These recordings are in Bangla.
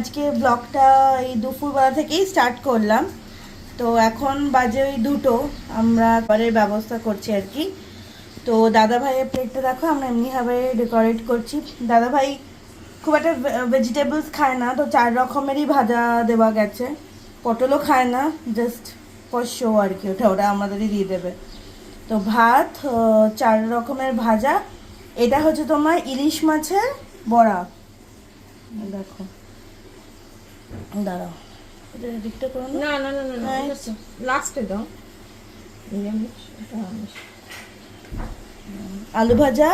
আজকে ব্লগটা এই দুপুরবেলা থেকেই স্টার্ট করলাম। তো এখন বাজে ওই 2টো, আমরা ঘরের ব্যবস্থা করছি আর কি। তো দাদা ভাইয়ের প্লেটটা দেখো, আমরা এমনিভাবে ডেকোরেট করছি। দাদা ভাই খুব একটা ভেজিটেবলস খায় না, তো 4 রকমেরই ভাজা দেওয়া গেছে। পটলও খায় না, জাস্ট ফর শো আর কি, ওটা আমাদেরই দিয়ে দেবে। তো ভাত, 4 রকমের ভাজা। এটা হচ্ছে তোমার ইলিশ মাছের বড়া। দেখো, দাঁড়াও, এটা দিকটা করো না। না না না না না, লাস্টে দাও। আলু ভাজা,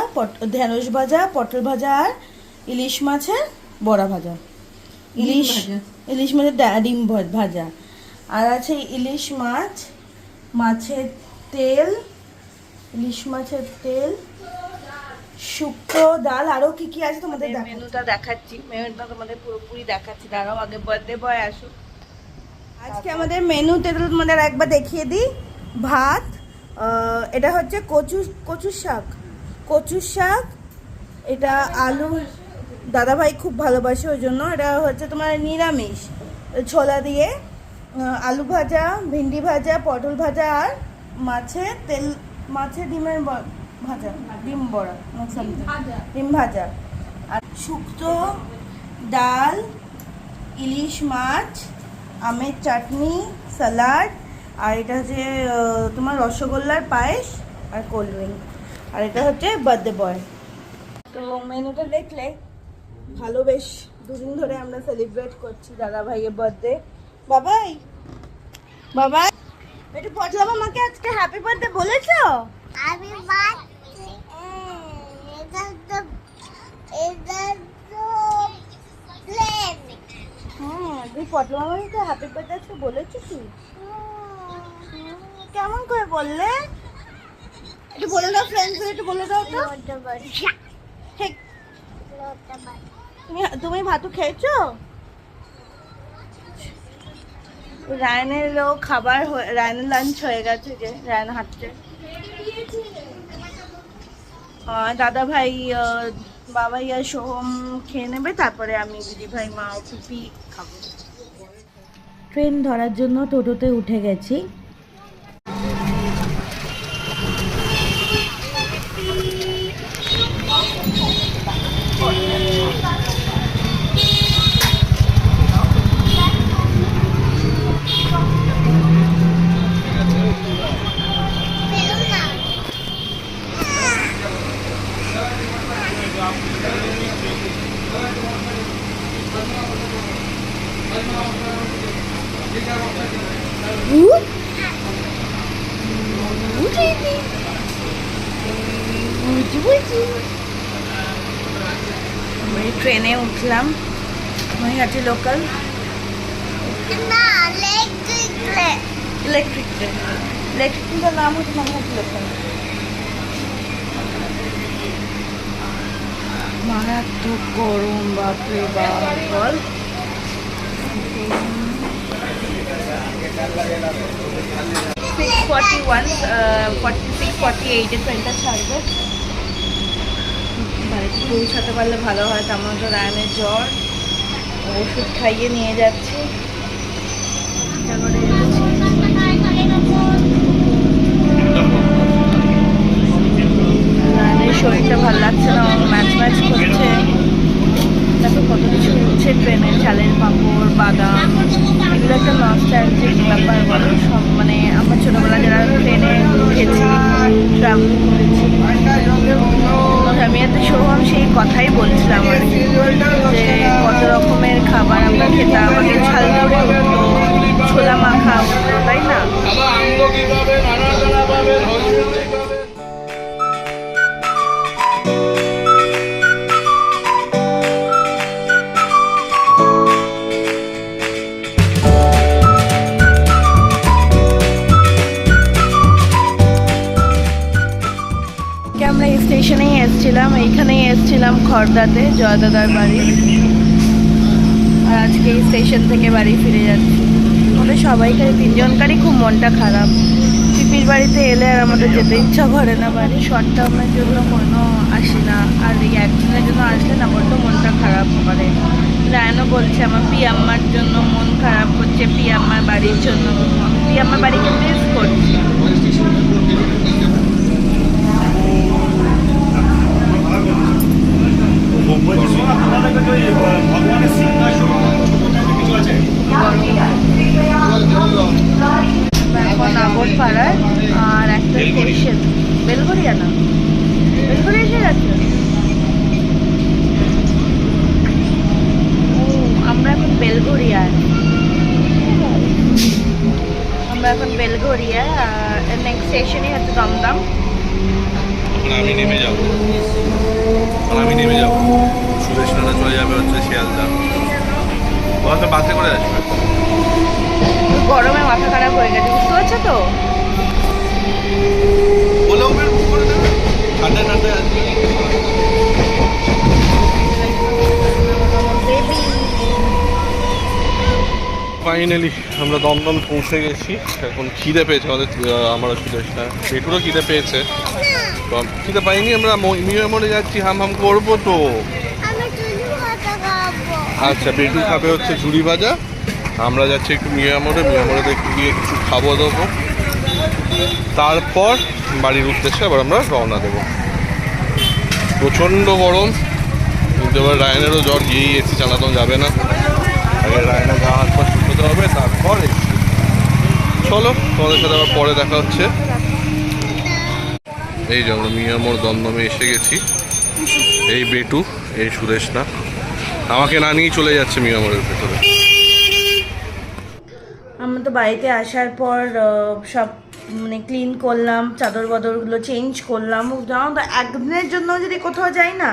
ঢেঁড়স ভাজা, পটল ভাজা আর ইলিশ মাছের বড়া ভাজা। ইলিশ মাছের ডিম ভাজা। আর আছে ইলিশ মাছ, মাছের তেল, ইলিশ মাছের তেল, শুক্তো ডাল, আরও কি কি আছে তোমাদের মেনুটা দেখাচ্ছি। মেনুটা তোমাদের পুরোপুরি দেখাচ্ছি, দাঁড়াও আগে বার্থডে বয় আসুক। আজকে আমাদের মেনুতে তোমাদের একবার দেখিয়ে দিই। ভাত, এটা হচ্ছে কচুর শাক, এটা আলু, দাদাভাই খুব ভালোবাসে ওই জন্য। এটা হচ্ছে তোমার নিরামিষ, ছোলা দিয়ে, আলু ভাজা, ভিন্ডি ভাজা, পটল ভাজা আর মাছের ডিমের ভাজা, ডিম বড়া, ডিম ভাজা। আর শুক্তো ডাল, ইলিশ মাছ, আমের চাটনি, স্যালাড, আর এটা হচ্ছে তোমার রসগোল্লার পায়েস আর কোল্ড ড্রিঙ্ক। আর এটা হচ্ছে বার্থডে বয়। তো মেনুটা দেখলে ভালো, বেশ 2 দিন ধরে আমরা সেলিব্রেট করছি দাদা ভাইয়ের বার্থডে। বাবাই বাবাই একটু পটলা মামাকে আজকে হ্যাপি বার্থডে বলেছো? Happy birthday. প্লেন। হ্যাঁ, তুই পটলা মামাকে তো হ্যাপি বার্থডে আজকে বলেছো তুই? কেমন করে বললে? একটু বলে দাও, ফ্রেন্ডসদের একটু বলে দাও তো। ঠিক, তুমি ভাতু খেয়েছো? রায়নের খাবার, রায়নের লাঞ্চ হয়ে গেছে, যে রায়ন হাঁটছে। দাদা ভাই, বাবাই আর সোহম খেয়ে নেবে, তারপরে আমি, দিদি ভাই, মা, ফুপি খাবো। ট্রেন ধরার জন্য টোটোতে উঠে গেছি। ট্রেনে উঠলাম, নৈহাটি লোকাল, ইলেকট্রিক ট্রেনটার নাম হচ্ছে নৈহাটি লোকাল। মারাত্মক গরম, বাপরে বাপ। বল, 6:41, ট্রেনটা ছাড়বে। বাড়িতে পৌঁছাতে পারলে ভালো হয়, তেমন তো রায়নের জ্বর, ওষুধ খাইয়ে নিয়ে যাচ্ছি। রায়নের শরীরটা ভালো লাগছে না, ম্যাচ করছে। দেখো কত কিছু উঠছে ট্রেনে, চালের পাঁপড়, বাদাম, এগুলো একটা নস্টালজিক ব্যাপার বলো। সব মানে আমরা ছোটোবেলা যারা ট্রেনে উঠেছি, ট্রাভেল করেছি, আমি এত সোহম সেই কথাই বলছিলাম আর কি, যে কত রকমের খাবার আমরা খেতাম, আমাদের ঝালমুড়ি উঠতো, ছোলা মাখা উঠতো, তাই না? আমরা এই স্টেশনেই এসেছিলাম, এইখানেই এসেছিলাম খড়দাতে, জয়দাদার বাড়ি। আর আজকে এই স্টেশন থেকে বাড়ি ফিরে যাচ্ছি। আমাদের সবাইকারই, 3 জনকারই খুব মনটা খারাপ। পিপির বাড়িতে এলে আর আমাদের যেতে ইচ্ছা করে না। বাড়ি শর্ট টার্মের জন্য কোনো আসি না, আর এই একদিনের জন্য আসলে না বড্ড মনটা খারাপ করে। রায়নও বলছে আমার পিয়াম্মার জন্য মন খারাপ হচ্ছে, পিয়াম্মার বাড়ির জন্য। আমি পিয়াম্মার বাড়িকে মিস করছি। এখন আগরপাড়ায় আর একটা স্টেশন বেলঘরিয়া, না বেলঘরিয়া এসে গেছে। ও আমরা এখন বেলঘরিয়ায়, আমরা এখন বেলঘরিয়ায়। আর নেক্সট স্টেশনই হচ্ছে দমদম। আমি নেমে যাবো, সুরেশনারা চলে যাবে হচ্ছে শিয়ালদা। ওরা তো বাসে করে আসবে। গরমে মাথা খারাপ হয়ে গেছে, বুঝতে পারছো তো? ওলা উবের বুক করে দেবে, ঠান্ডায় ঠান্ডায় আসবে। ফাইনালি আমরা দমদম পৌঁছে গেছি। এখন খিদে পেয়েছে আমাদের, আমারও সুরেশনা, পেটুরও খিদে পেয়েছে। তো খিদে পাইনি, আমরা মিয়ামরে যাচ্ছি, হাম হাম করবো তো। আমি চুলি ভাজা খাবো। আচ্ছা, পেটু খাবে হচ্ছে ঝুড়ি ভাজা, আমরা যাচ্ছি একটু মিয়ামরে একটু গিয়ে কিছু খাবো দাবো, তারপর বাড়ির উদ্দেশ্যে আবার আমরা রওনা দেবো। প্রচণ্ড গরম, কিন্তু এবার রায়নেরও জ্বর, গিয়েই এসি চালানো যাবে না, আগে রায়নের গা হাত পা শুকোতে হবে, তারপর এসি। চলো, তোমাদের সাথে আবার পরে দেখা হচ্ছে। এই যে আমরা মিয়ামর দমদমে এসে গেছি। এই বেটু, এই সুরেশনা আমাকে না নিয়েই চলে যাচ্ছে মিয়ামরের ভেতরে। আমরা তো বাড়িতে আসার পর সব মানে ক্লিন করলাম, চাদর বাদরগুলো চেঞ্জ করলাম। জানো তো, একদিনের জন্য যদি কোথাও যাই না,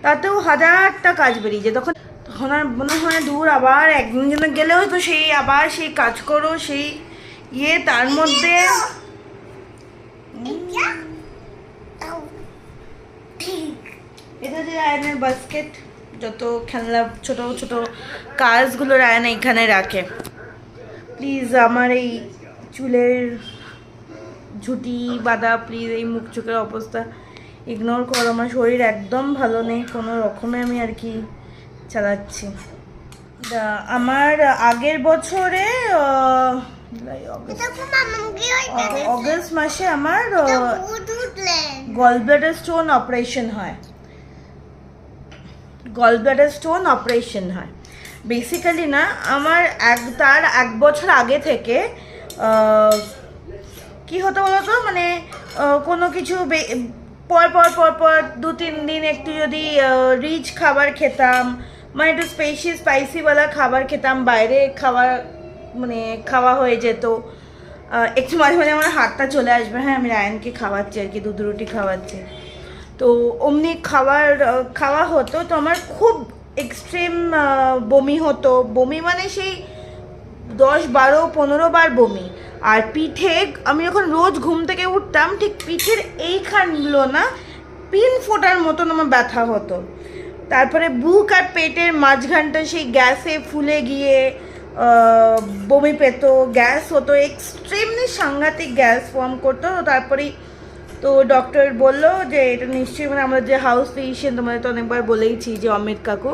তাতেও হাজারটা কাজ বেরিয়ে যায়। তখন আর মনে হয় দূর, আবার একদিনের জন্য গেলেও তো সেই আবার সেই কাজ করো, সেই তার মধ্যে এটা হচ্ছে রায়নের বাস্কেট, যত খেলনা ছোট ছোট কাজগুলো রায়ন এখানে রাখে। প্লিজ আমার এই চুলের ঝুটি বাঁধা, প্লিজ এই মুখ চোখের অবস্থা ইগনোর করো। আমার শরীর একদম ভালো নেই, কোনো রকমে আমি আর কি চালাচ্ছি। আমার আগের বছরে অগস্ট মাসে আমার গলব্লাডার স্টোন অপারেশন হয়। বেসিক্যালি না, আমার তার এক বছর আগে থেকে কি হতো বলতো, মানে কোনো কিছু পর 2-3 দিন একটু যদি রিচ খাবার খেতাম, মানে একটু স্পাইসিওয়ালা খাবার খেতাম, বাইরে খাওয়া হয়ে যেত, একটু মাঝে মাঝে আমার হাতটা চলে আসবে, হ্যাঁ আমি রায়নকে খাওয়াচ্ছি আর কি, দুধ রুটি খাওয়াচ্ছি, তো অমনি খাওয়া হতো। তো আমার খুব এক্সট্রিম বমি হতো, বমি মানে সেই 10-12-15 বার বমি। আর পিঠে আমি যখন রোজ ঘুম থেকে উঠতাম, ঠিক পিঠের এইখানগুলো না পিন ফোটার মতন আমার ব্যথা হতো। তারপরে বুক আর পেটের মাঝখানটা সেই গ্যাসে ফুলে গিয়ে বমি পেত, গ্যাস হতো, এক্সট্রিমলি সাংঘাতিক গ্যাস ফর্ম করতো। তারপরেই তো ডক্টর বললো যে এটা নিশ্চয়ই, মানে আমরা যে হাউস ফিজিশিয়ান তোমাদের তো অনেকবার বলেইছি, যে অমিত কাকু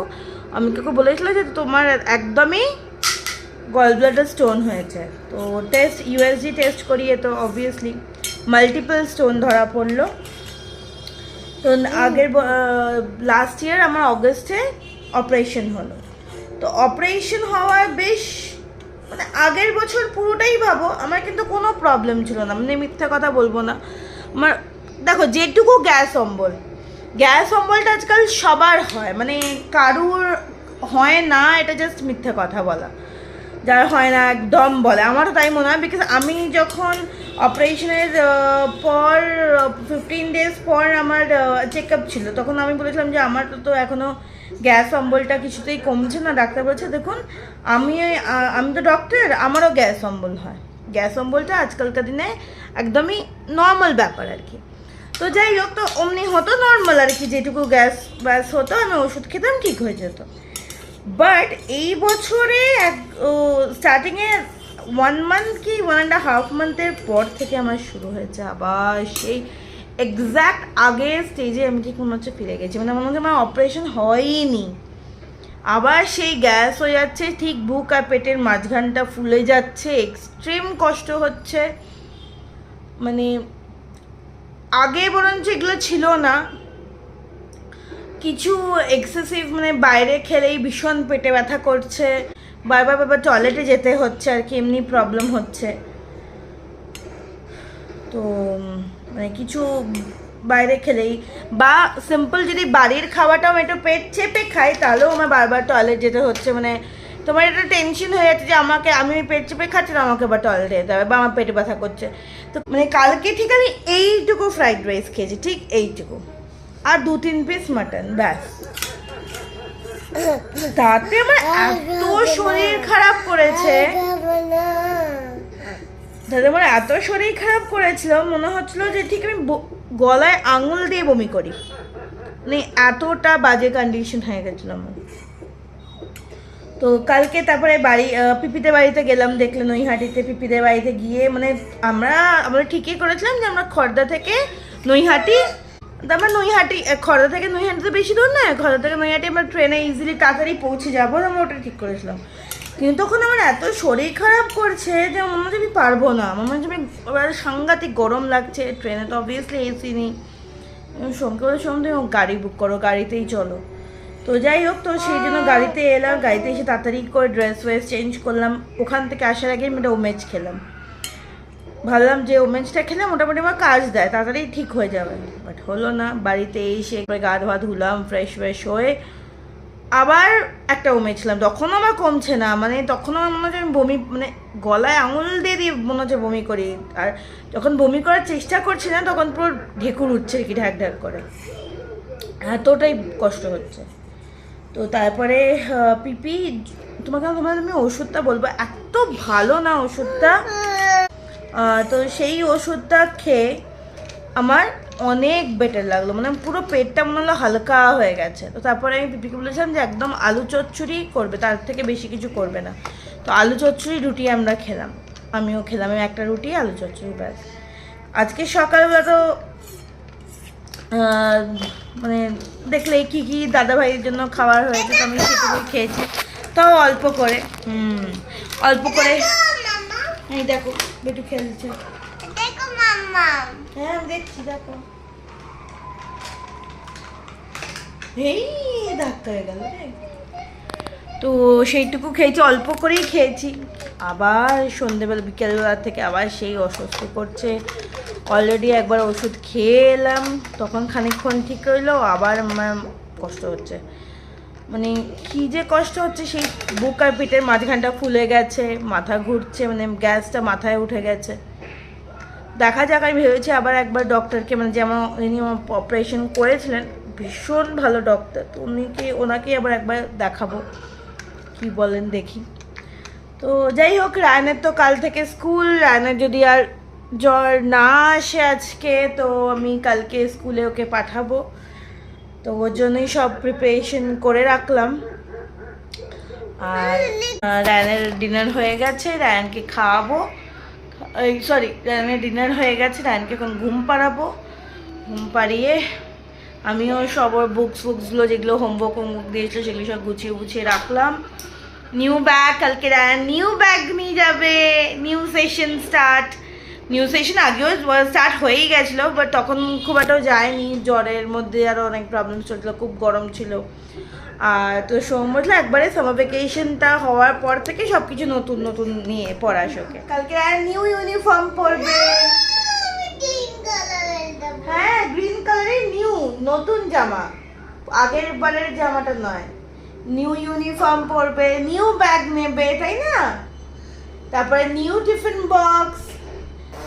বলেছিল যে তোমার একদমই গলব্লাডার স্টোন হয়েছে। তো ইউএসজি টেস্ট করিয়ে তো অবভিয়াসলি মাল্টিপল স্টোন ধরা পড়লো। তো লাস্ট ইয়ার আমার অগস্টে অপারেশন হলো। তো অপারেশন হওয়ার বেশ মানে আগের বছর পুরোটাই ভাবো আমার কিন্তু কোনো প্রবলেম ছিল না, মানে মিথ্যা কথা বলবো না। আমার দেখো যেটুকু গ্যাস অম্বলটা আজকাল সবার হয়, মানে কারুর হয় না, এটা জাস্ট মিথ্যা কথা বলা, যার হয় না একদম বলে। আমারও তাই মনে হয়, বিকজ আমি যখন অপারেশনের পর 15 days পর আমার চেক আপ ছিল, তখন আমি বলেছিলাম যে আমার তো এখনও গ্যাস অম্বলটা কিছুতেই কমছে না। ডাক্তার বলছে দেখুন আমি তো ডক্টর, আমারও গ্যাস অম্বল হয়। গ্যাস অম্বলটা আজকালকার দিনে একদমই নর্মাল ব্যাপার আর কি। তো যাই হোক, তো অমনি হতো নর্মাল আর কি, যেটুকু গ্যাস হতো আমি ওষুধ খেতাম, ঠিক হয়ে যেত। বাট এই বছরে স্টার্টিংয়ে 1 month কি 1.5 monthের পর থেকে আমার শুরু হয়েছে আবার সেই এক্স্যাক্ট আগের স্টেজে আমি ঠিক মনে হচ্ছে ফিরে গেছি, মানে মনে হচ্ছে আমার অপারেশন হয়নি। আবার সেই গ্যাস হয়ে যাচ্ছে, ঠিক বুক আর পেটের মাঝখানটা ফুলে যাচ্ছে, এক্সট্রিম কষ্ট হচ্ছে। মানে আগে বরঞ্চ এগুলো ছিল না, কিছু এক্সেসিভ মানে বাইরে খেলেই ভীষণ পেটে ব্যথা করছে, বারবার বারবার টয়লেটে যেতে হচ্ছে আর কি, এমনি প্রবলেম হচ্ছে। তো মানে কিছু বাইরে খেলেই বা সিম্পল যদি বাড়ির খাওয়াটাও আমি একটু পেট চেপে খাই তাহলেও আমার বারবার টয়লেট যেতে হচ্ছে। মানে তোমার একটা টেনশন হয়ে যাচ্ছে যে আমি পেট চেপে খাচ্ছি না, আমাকে আবার টয়লেটে যেতে হবে বা আমার পেটে ব্যথা করছে। তো মানে কালকে ঠিক আমি এইটুকু ফ্রাইড রাইস খেয়েছি, ঠিক এইটুকু, আর 2-3 পিস মাটন, ব্যাস। তাতে আমার এত শরীর খারাপ করেছে, তাতে আমার এত শরীর খারাপ করেছিল মনে হচ্ছিল যে ঠিক আমি গলায় আঙুল দিয়ে বমি করি, মানে এতটা বাজে কন্ডিশন হয়ে গেছিল আমার। তো কালকে তারপরে পিপিদের বাড়িতে গেলাম, দেখলেন নৈহাটিতে পিপিদের বাড়িতে গিয়ে মানে আমরা ঠিকই করেছিলাম যে আমরা খড়দা থেকে নৈহাটি, খড়দা থেকে নৈহাটি তো বেশি দূর নয়, খড়দা থেকে নৈহাটি আমরা ট্রেনে ইজিলি তাড়াতাড়ি পৌঁছে যাবো, আমরা ওটা ঠিক করেছিলাম। কিন্তু তখন আমার এত শরীর খারাপ করছে যে মনে হচ্ছে আমি পারবো না, আমার মনে হচ্ছে আমি সাংঘাতিক গরম লাগছে, ট্রেনে তো অবভিয়াসলি এসি নেই। সোমকে তুমি গাড়ি বুক করো, গাড়িতেই চলো। তো যাই হোক, তো সেই জন্য গাড়িতে এলাম, গাড়িতে এসে তাড়াতাড়ি করে ড্রেস চেঞ্জ করলাম। ওখান থেকে আসার আগে আমি একটা ওমেজ খেলাম, ভাবলাম যে ওমেজটা খেলে মোটামুটি আমার কাজ দেয়, তাড়াতাড়ি ঠিক হয়ে যাবে, বাট হলো না। বাড়িতে এসে গা ধোয়া ধুলাম, ফ্রেশ হয়ে আবার একটা ওমেজ খেলাম, তখনও আমার কমছে না, মানে তখনও আমার মনে হচ্ছে আমি বমি, মানে গলায় আঙুল দিয়ে মনে হচ্ছে বমি করি। আর যখন বমি করার চেষ্টা করছি না তখন পুরো ঢেকুর উঠছে কি ঢাক ঢাক করে, এতটাই কষ্ট হচ্ছে। তো তারপরে পিপি তোমাকে আমি ওষুধটা বলবো, এত ভালো না ওষুধটা। তো সেই ওষুধটা খেয়ে আমার অনেক বেটার লাগলো, মানে পুরো পেটটা মনে হলো হালকা হয়ে গেছে। তো তারপরে আমি পিপিকে বলেছিলাম যে একদম আলু চচ্চড়ি করবে, তার থেকে বেশি কিছু করবে না। তো আলু চচ্চড়ি রুটি আমরা খেলাম, আমিও খেলাম, একটা রুটি আলু চচ্চড়ি, ব্যাস। আজকে সকালবেলা তো মানে দেখলে কি কি দাদা ভাইয়ের জন্য খাবার হয়েছে, তো আমি সেটুকুই খেয়েছি, তাও অল্প করে। এই দেখো বেটু খেলছে, দেখো মাম্মা, হ্যাঁ আমি দেখছি, দেখো এই ধাক্কা হয়ে গেল। তো সেইটুকু খেয়েছি, অল্প করেই খেয়েছি। আবার সন্ধ্যেবেলা বিকেলবেলা থেকে আবার সেই অসুস্থ করছে। অলরেডি একবার ওষুধ খেয়ে এলাম, তখন খানিকক্ষণ ঠিক রইলো, আবার আমার কষ্ট হচ্ছে, মানে কী যে কষ্ট হচ্ছে, সেই বুক আর পিঠের মাঝখানটা ফুলে গেছে, মাথা ঘুরছে, মানে গ্যাসটা মাথায় উঠে গেছে। দেখা যাক, আমি ভেবেছি আবার একবার ডক্টরকে, মানে যেমন উনি অপারেশন করেছিলেন, ভীষণ ভালো ডক্টর, তো ওনাকে আবার একবার দেখাবো, কি বলেন দেখি। তো যাই হোক, রায়নের তো কাল থেকে স্কুল, রায়নের যদি আর জ্বর না আসে আজকে, তো আমি কালকে স্কুলে ওকে পাঠাবো। তো ওর জন্যই সব প্রিপারেশন করে রাখলাম। আর রায়নের ডিনার হয়ে গেছে, রায়নকে খাওয়াবো, রায়নের ডিনার হয়ে গেছে, রায়নকে এখন ঘুম পাড়াবো। ঘুম পাড়িয়ে আমিও সব ওর বুকসগুলো যেগুলো হোমওয়ার্ক দিয়েছিল সেগুলো সব গুছিয়ে রাখলাম। নিউ ব্যাগ, কালকে রায়ন নিউ ব্যাগ নিয়ে যাবে, নিউ সেশন আগেও স্টার্ট হয়েই গেছিলো, বাট তখন খুব একটাও যায়নি, জ্বরের মধ্যে আরও অনেক প্রবলেম চলছিল, খুব গরম ছিল। আর তো সোমবার একবারে সামার ভ্যাকেশনটা হওয়ার পর থেকে সব কিছু নতুন নিয়ে পড়াশোকে। কালকে আর নিউ ইউনিফর্ম পরবে, হ্যাঁ গ্রিন কালারের নতুন জামা, আগের বারের জামাটা নয়, নিউ ইউনিফর্ম পরবে, নিউ ব্যাগ নেবে, তাই না? তারপরে নিউ টিফিন বক্স,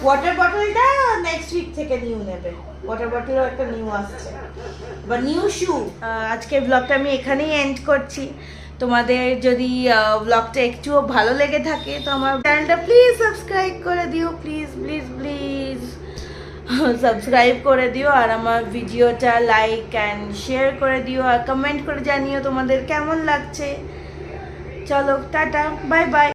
ওয়াটার বটলটা নেক্সট উইক থেকে নিউ নেবে, ওয়াটার বটলও একটা নিউ আসছে, বা নিউ শু। আজকের ব্লগটা আমি এখানেই এন্ড করছি। তোমাদের যদি ব্লগটা একটুও ভালো লেগে থাকে তো আমার চ্যানেলটা প্লিজ সাবস্ক্রাইব করে দিও, প্লিজ সাবস্ক্রাইব করে দিও, আর আমার ভিডিওটা লাইক অ্যান্ড শেয়ার করে দিও, আর কমেন্ট করে জানিও তোমাদের কেমন লাগছে। চলো টাটা, বাই বাই।